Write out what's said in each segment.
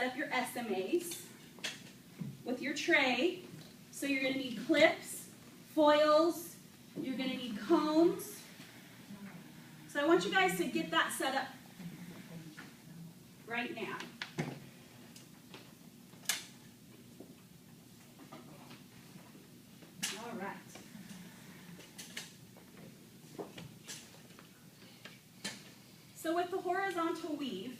set up your SMAs with your tray. So you're going to need clips, foils, you're going to need combs. So I want you guys to get that set up right now. All right. So with the horizontal weave,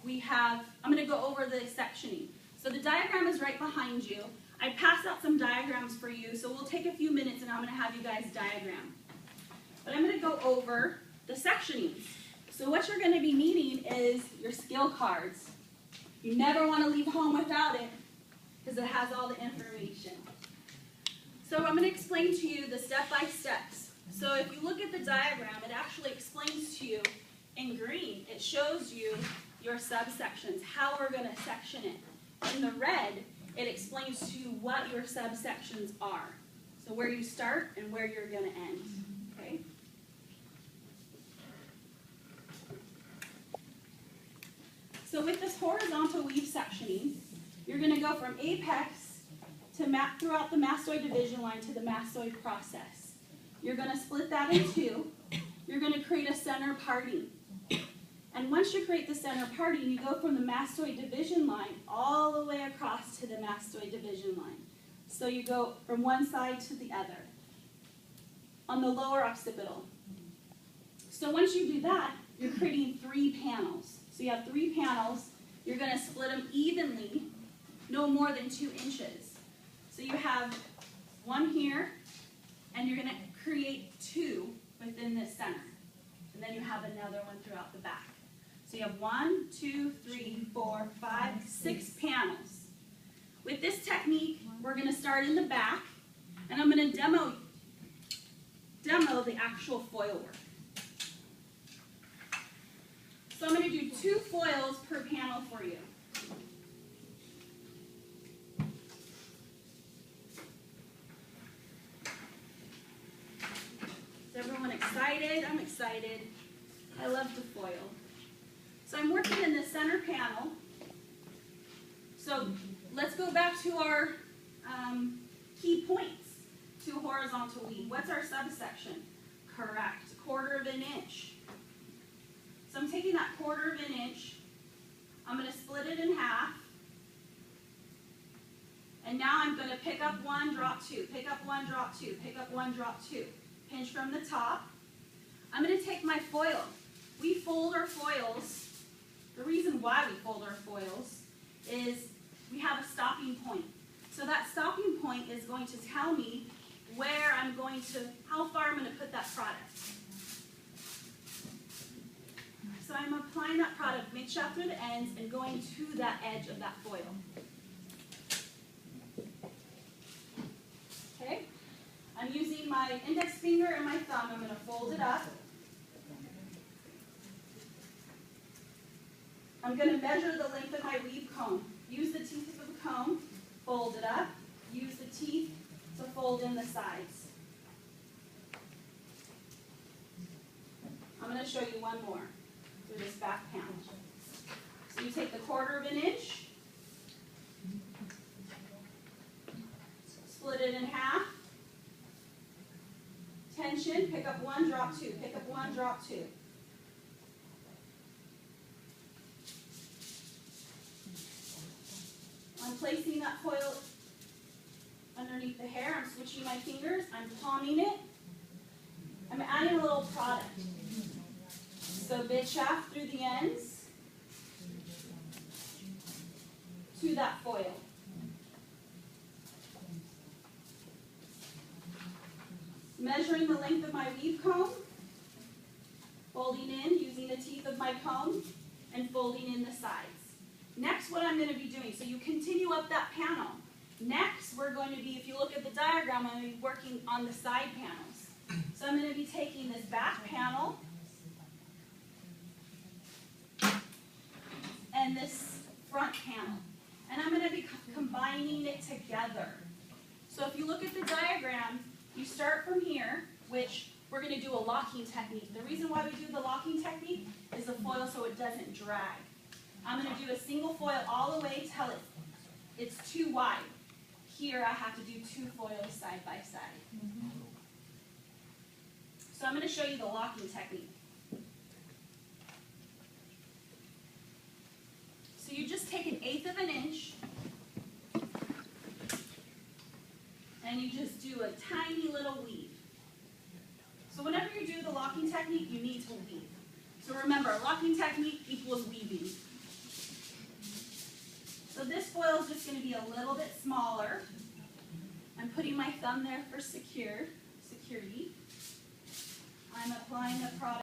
we have, I'm going to go over the sectioning. So the diagram is right behind you. I passed out some diagrams for you, so we'll take a few minutes and I'm going to have you guys diagram. But I'm going to go over the sectionings. So what you're going to be needing is your skill cards. You never want to leave home without it because it has all the information. So I'm going to explain to you the step-by-steps. So if you look at the diagram, it actually explains to you in green. It shows you your subsections, how we're going to section it. In the red, it explains to you what your subsections are. So where you start and where you're going to end. Okay? So with this horizontal weave sectioning, you're going to go from apex to throughout the mastoid division line to the mastoid process. You're going to split that in two. You're going to create a center parting. And once you create the center parting, you go from the mastoid division line all the way across to the mastoid division line. So you go from one side to the other on the lower occipital. So once you do that, you're creating 3 panels. So you have 3 panels. You're going to split them evenly, no more than 2 inches. So you have one here, and you're going to create 2 within this center. And then you have another one throughout the back. So you have 1, 2, 3, 4, 5, 6 panels. With this technique, we're going to start in the back, and I'm going to demo the actual foil work. So I'm going to do 2 foils per panel for you. Is everyone excited? I'm excited. I love to foil. So I'm working in the center panel. So let's go back to our key points to horizontal weave. What's our subsection? Correct, 1/4 inch. So I'm taking that 1/4 inch, I'm going to split it in half, and now I'm going to pick up 1, drop 2, pick up 1, drop 2, pick up 1, drop 2. Pinch from the top. I'm going to take my foil. We fold our foils. The reason why we fold our foils is we have a stopping point. So that stopping point is going to tell me where I'm going to, how far I'm going to put that product. So I'm applying that product mid shaft through the ends and going to that edge of that foil. Okay? I'm using my index finger and my thumb. I'm going to fold it up. I'm going to measure the length of my weave comb. Use the teeth of the comb, fold it up. Use the teeth to fold in the sides. I'm going to show you one more through this back panel. So you take the 1/4 inch, split it in half, tension, pick up 1, drop 2, pick up 1, drop 2. I'm placing that foil underneath the hair. I'm switching my fingers. I'm palming it. I'm adding a little product. So mid shaft through the ends to that foil. Measuring the length of my weave comb, folding in using the teeth of my comb, and folding in the sides. Next, what I'm going to be doing, so you continue up that panel. Next, we're going to be, if you look at the diagram, I'm going to be working on the side panels. So I'm going to be taking this back panel and this front panel. And I'm going to be combining it together. So if you look at the diagram, you start from here, which we're going to do a locking technique. The reason why we do the locking technique is the foil so it doesn't drag. I'm going to do a single foil all the way till it's too wide. Here I have to do 2 foils side by side. So I'm going to show you the locking technique. So you just take 1/8 of an inch and you just do a tiny little weave. So whenever you do the locking technique, you need to weave. So remember, locking technique equals weaving. So this foil is just going to be a little bit smaller. I'm putting my thumb there for security. I'm applying the product.